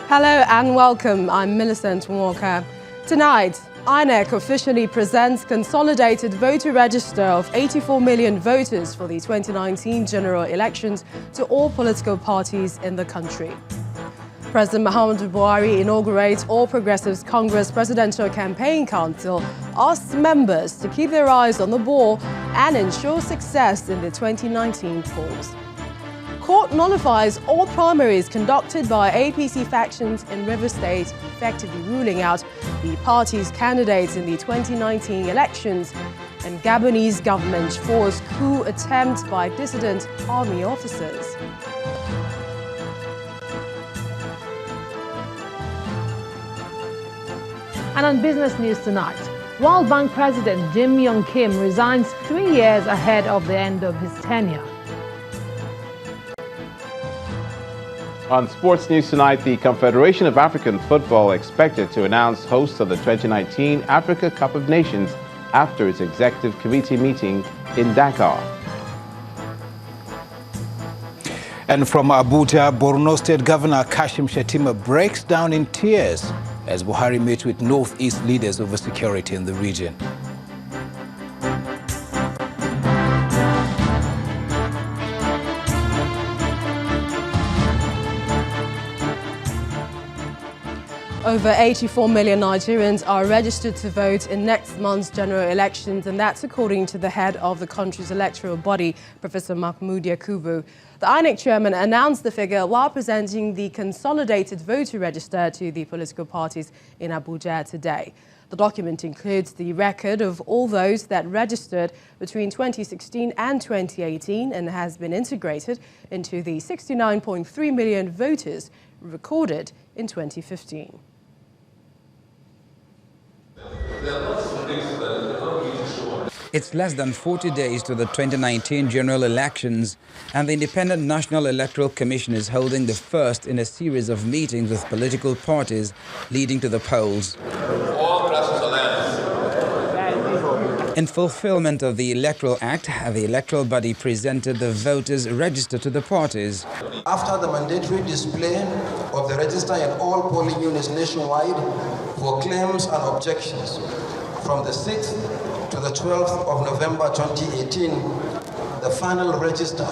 Hello and welcome. I'm Millicent Walker. Tonight, INEC officially presents consolidated voter register of 84 million voters for the 2019 general elections to all political parties in the country. President Muhammadu Buhari inaugurates All Progressives Congress Presidential Campaign Council, asks members to keep their eyes on the ball and ensure success in the 2019 polls. Court nullifies all primaries conducted by APC factions in Rivers State, effectively ruling out the party's candidates in the 2019 elections. And Gabonese government forced coup attempt by dissident army officers. And on business news tonight, World Bank President Jim Yong Kim resigns 3 years ahead of the end of his tenure. On sports news tonight, the Confederation of African Football expected to announce host of the 2019 Africa Cup of Nations after its executive committee meeting in Dakar. And from Abuja, Borno State Governor Kashim Shettima breaks down in tears as Buhari meets with Northeast leaders over security in the region. Over 84 million Nigerians are registered to vote in next month's general elections, and that's according to the head of the country's electoral body, Professor Mahmoud Yakubu. The INEC chairman announced the figure while presenting the consolidated voter register to the political parties in Abuja today. The document includes the record of all those that registered between 2016 and 2018 and has been integrated into the 69.3 million voters recorded in 2015. It's less than 40 days to the 2019 general elections, and the Independent National Electoral Commission is holding the first in a series of meetings with political parties leading to the polls. In fulfillment of the Electoral Act, the electoral body presented the voters' register to the parties. After the mandatory display of the register in all polling units nationwide for claims and objections from the 6th to the 12th of November 2018, the final register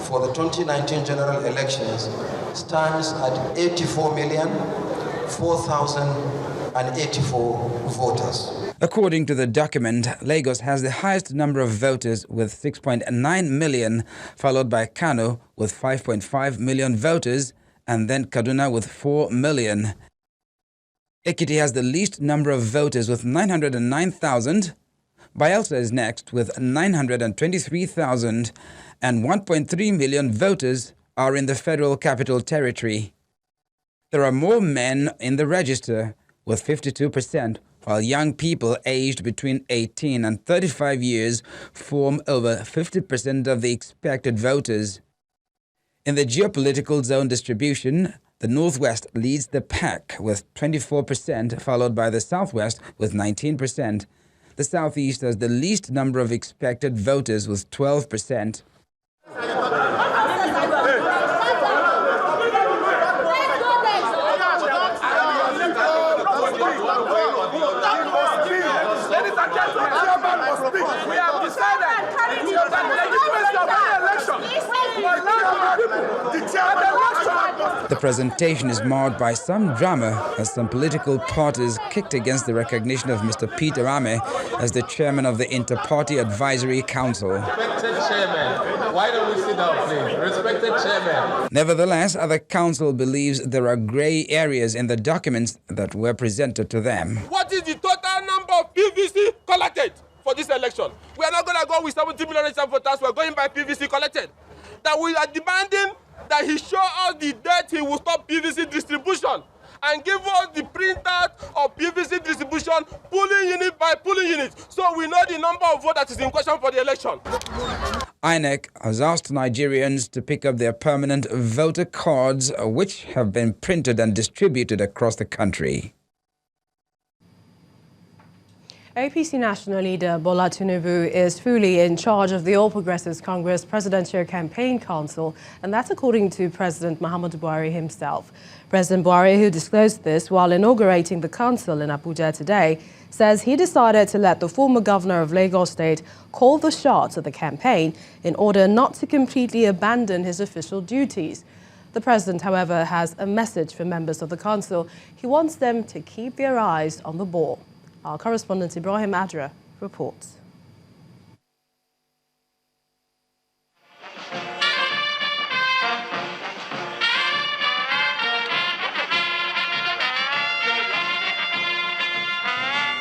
for the 2019 general elections stands at 84,004,084 voters. According to the document, Lagos has the highest number of voters with 6.9 million, followed by Kano with 5.5 million voters, and then Kaduna with 4 million. Ekiti has the least number of voters with 909,000. Bayelsa is next with 923,000, and 1.3 million voters are in the Federal Capital Territory. There are more men in the register with 52%, while young people aged between 18 and 35 years form over 50% of the expected voters. In the geopolitical zone distribution, the Northwest leads the pack with 24%, followed by the Southwest with 19%. The Southeast has the least number of expected voters with 12%. The presentation is marred by some drama as some political parties kicked against the recognition of Mr. Pt.1 as the chairman of the Inter-Party Advisory Council. Respected chairman, why don't we sit down, please? Respected chairman. Nevertheless, the council believes there are grey areas in the documents that were presented to them. What is the total number of PVC collected for this election? We are not going to go with 70 million registered voters. We are going by PVC collected. That we are demanding that he show us the date he will stop PVC distribution and give us the printout of PVC distribution polling unit by polling unit, so we know the number of votes that is in question for the election. INEC has asked Nigerians to pick up their permanent voter cards, which have been printed and distributed across the country. APC national leader Bola Tinubu is fully in charge of the All Progressives Congress Presidential Campaign Council, and that's according to President Muhammadu Buhari himself. President Buhari, who disclosed this while inaugurating the council in Abuja today, says he decided to let the former governor of Lagos State call the shots of the campaign in order not to completely abandon his official duties. The president, however, has a message for members of the council. He wants them to keep their eyes on the ball. Our correspondent Ibrahim Adra reports.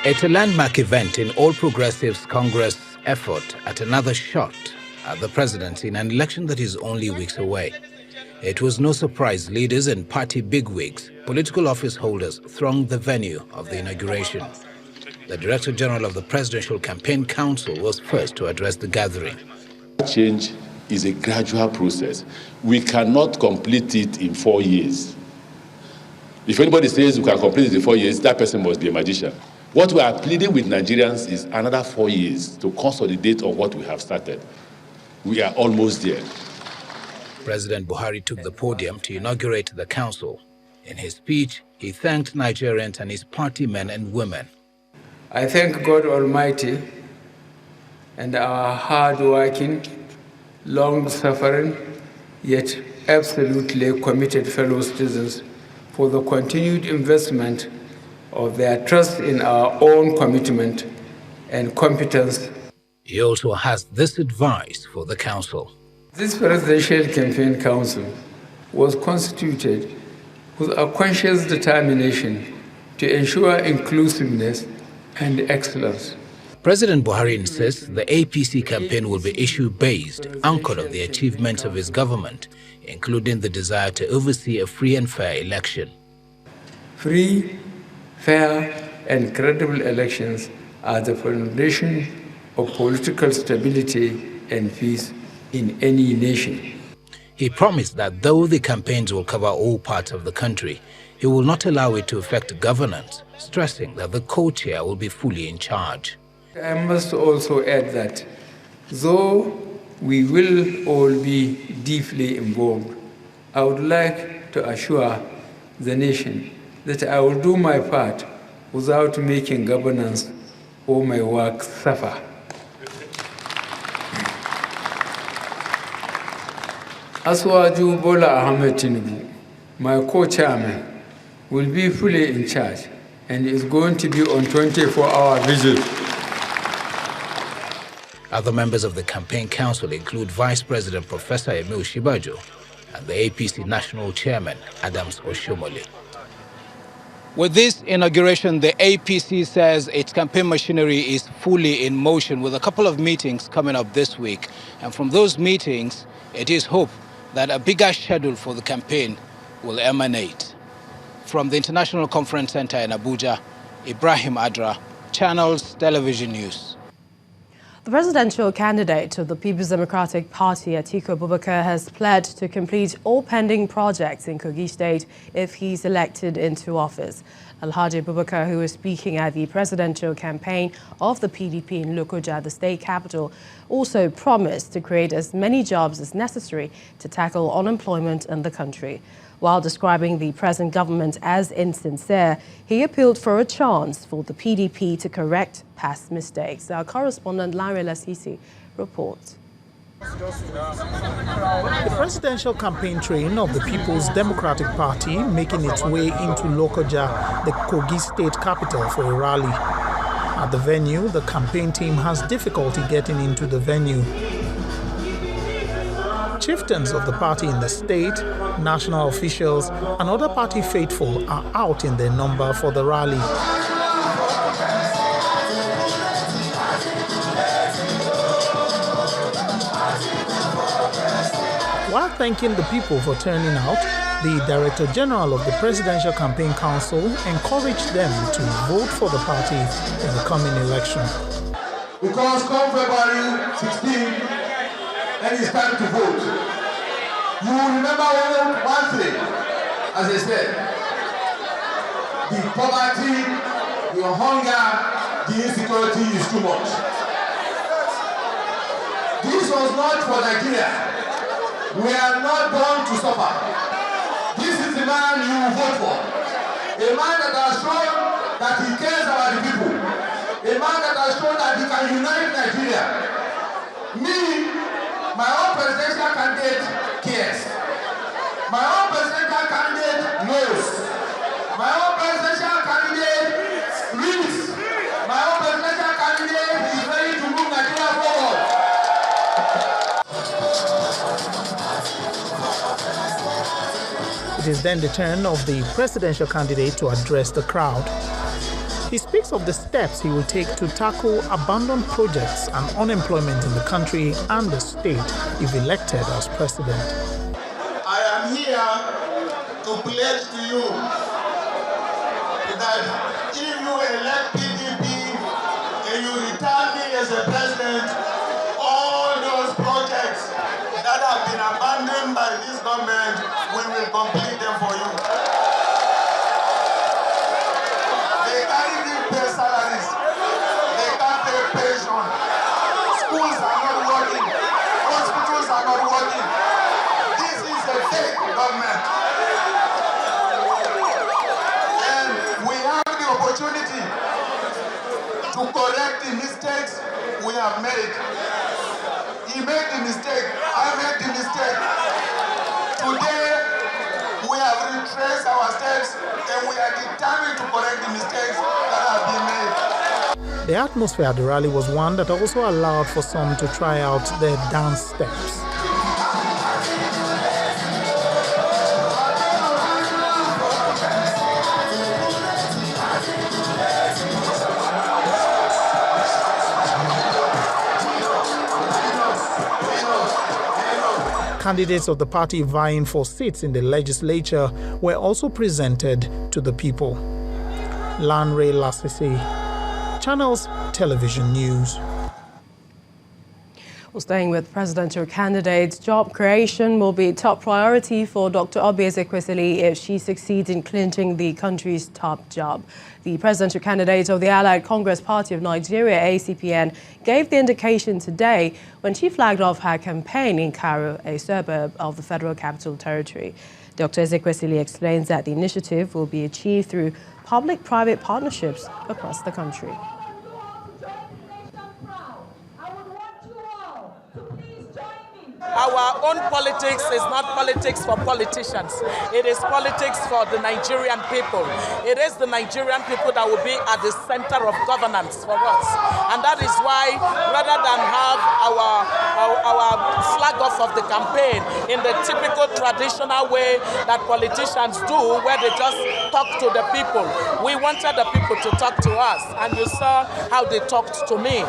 It's a landmark event in All Progressives Congress' effort at another shot at the presidency in an election that is only weeks away. It was no surprise leaders and party bigwigs, political office holders, thronged the venue of the inauguration. The Director General of the Presidential Campaign Council was first to address the gathering. Change is a gradual process. We cannot complete it in 4 years. If anybody says we can complete it in 4 years, that person must be a magician. What we are pleading with Nigerians is another 4 years to consolidate on what we have started. We are almost there. President Buhari took the podium to inaugurate the council. In his speech, he thanked Nigerians and his party men and women. I thank God Almighty and our hard-working, long-suffering, yet absolutely committed fellow citizens for the continued investment of their trust in our own commitment and competence. He also has this advice for the council. This Presidential Campaign Council was constituted with a conscious determination to ensure inclusiveness and excellence. President Buhari insists the APC campaign will be issue-based, anchored on the achievements of his government, including the desire to oversee a free and fair election. Free, fair, and credible elections are the foundation of political stability and peace in any nation. He promised that though the campaigns will cover all parts of the country, he will not allow it to affect governance, stressing that the co-chair will be fully in charge. I must also add that though we will all be deeply involved, I would like to assure the nation that I will do my part without making governance or my work suffer. Aswaju Bola Ahmed Tinubu, my co-chairman, will be fully in charge and is going to be on 24-hour vigil. Other members of the campaign council include Vice President Professor Emil Shibajo and the APC National Chairman Adams Oshomole. With this inauguration, the APC says its campaign machinery is fully in motion, with a couple of meetings coming up this week. And from those meetings, it is hoped that a bigger schedule for the campaign will emanate. From the International Conference Center in Abuja, Ibrahim Adra, Channels Television News. The presidential candidate of the People's Democratic Party, Atiku Abubakar, has pledged to complete all pending projects in Kogi State if he's elected into office. Alhaji Abubakar, who is speaking at the presidential campaign of the PDP in Lokoja, the state capital, also promised to create as many jobs as necessary to tackle unemployment in the country. While describing the present government as insincere, he appealed for a chance for the PDP to correct past mistakes. Our correspondent Larry Lasisi reports. The presidential campaign train of the People's Democratic Party making its way into Lokoja, the Kogi state capital, for a rally. At the venue, the campaign team has difficulty getting into the venue. Chieftains of the party in the state, national officials, and other party faithful are out in their number for the rally. While thanking the people for turning out, the Director General of the Presidential Campaign Council encouraged them to vote for the party in the coming election. Because come February 16, and it's time to vote. You will remember one thing, as I said, the poverty, your hunger, the insecurity is too much. This was not for Nigeria. We are not born to suffer. This is the man you will vote for. A man that has shown that he cares about the people. A man that has shown that he can unite Nigeria. Me, my own presidential candidate cares. My own presidential candidate knows. My own presidential candidate reads. My own presidential candidate is ready to move Nigeria forward. It is then the turn of the presidential candidate to address the crowd. He speaks of the steps he will take to tackle abandoned projects and unemployment in the country and the state if elected as president. I am here to pledge to you that if you elect PDP and you return me as a president, all those projects that have been abandoned by this government, we will complete them for you. They can't even pay salaries. They can't pay pension. Schools are not working. Hospitals are not working. This is a fake government. And we have the opportunity to correct the mistakes we have made. He made the mistake. I made the mistake. Today, we have retraced our steps and we are determined to correct the mistakes that have been made. The atmosphere at the rally was one that also allowed for some to try out their dance steps. Candidates of the party vying for seats in the legislature were also presented to the people. Lanre Lasisi, Channels Television News. Well, staying with presidential candidates, job creation will be top priority for Dr. Oby Ezekwesili if she succeeds in clinching the country's top job. The presidential candidate of the Allied Congress Party of Nigeria, ACPN, gave the indication today when she flagged off her campaign in Karo, a suburb of the Federal Capital Territory. Dr. Ezekwesili explains that the initiative will be achieved through public-private partnerships across the country. Our own politics is not politics for politicians. It is politics for the Nigerian people. It is the Nigerian people that will be at the center of governance for us. And that is why, rather than have our flag off of the campaign in the typical traditional way that politicians do, where they just talk to the people, we wanted the people to talk to us. And you saw how they talked to me.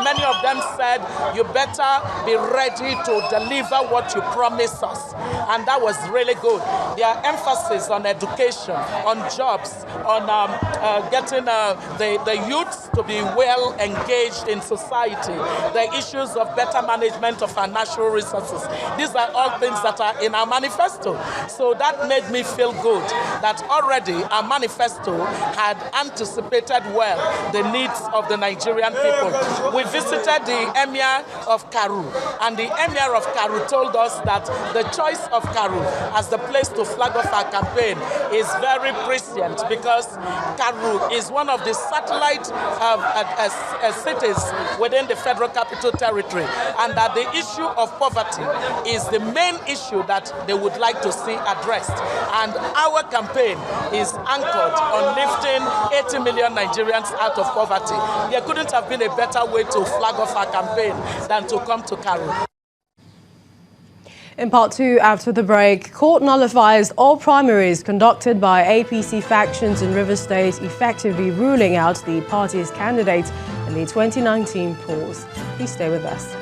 Many of them said, you better be ready to deliver what you promised us. And that was really good. Their emphasis on education, on jobs, on getting the youths to be well engaged in society, the issues of better management of our natural resources. These are all things that are in our manifesto. So that made me feel good that already our manifesto had anticipated well the needs of the Nigerian people. We visited the Emir of Karu, and the Emir of Karu told us that the choice of Karu as the place to flag off our campaign is very prescient because Karu is one of the satellite cities within the Federal Capital Territory, and that the issue of poverty is the main issue that they would like to see addressed. And our campaign is anchored on lifting 80 million Nigerians out of poverty. There couldn't have been a better way to flag off our campaign than to come to Karu. In part two, after the break, court nullifies all primaries conducted by APC factions in Rivers State, effectively ruling out the party's candidates in the 2019 polls. Please stay with us.